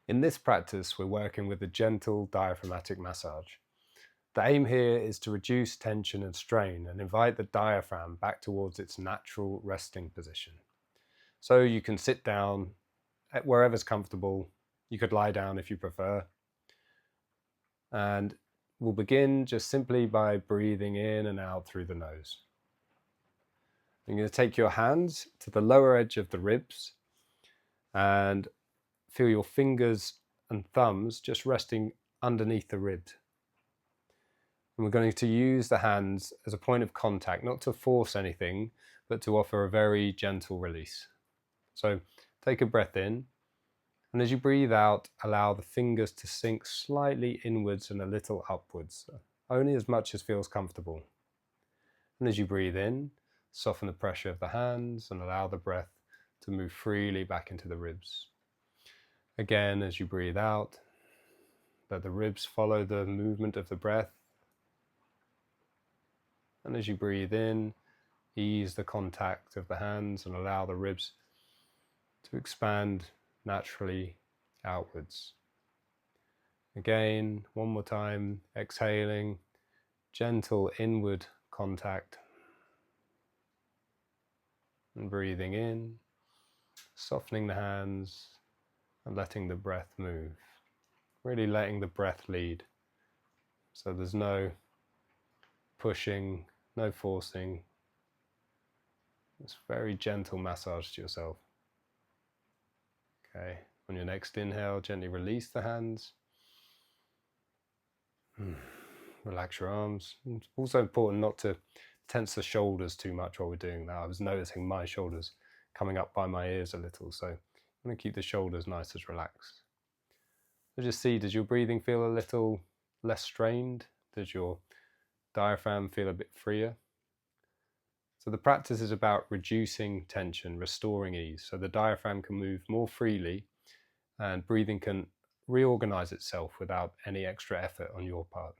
In this practice, we're working with a gentle diaphragmatic massage. The aim here is to reduce tension and strain and invite the diaphragm back towards its natural resting position. So you can sit down at wherever's comfortable. You could lie down if you prefer. And we'll begin just simply by breathing in and out through the nose. You're going to take your hands to the lower edge of the ribs and feel your fingers and thumbs just resting underneath the ribs. And we're going to use the hands as a point of contact, not to force anything, but to offer a very gentle release. So take a breath in, and as you breathe out, allow the fingers to sink slightly inwards and a little upwards, only as much as feels comfortable. And as you breathe in, soften the pressure of the hands and allow the breath to move freely back into the ribs. Again, as you breathe out, let the ribs follow the movement of the breath. And as you breathe in, ease the contact of the hands and allow the ribs to expand naturally outwards. Again, one more time, exhaling, gentle inward contact. And breathing in, softening the hands and letting the breath move. Really letting the breath lead. So there's no pushing, no forcing. It's very gentle massage to yourself. Okay, on your next inhale, gently release the hands. Relax your arms. It's also important not to tense the shoulders too much while we're doing that. I was noticing my shoulders coming up by my ears a little, so I'm going to keep the shoulders nice as relaxed. So just see, does your breathing feel a little less strained? Does your diaphragm feel a bit freer? So the practice is about reducing tension, restoring ease, so the diaphragm can move more freely and breathing can reorganize itself without any extra effort on your part.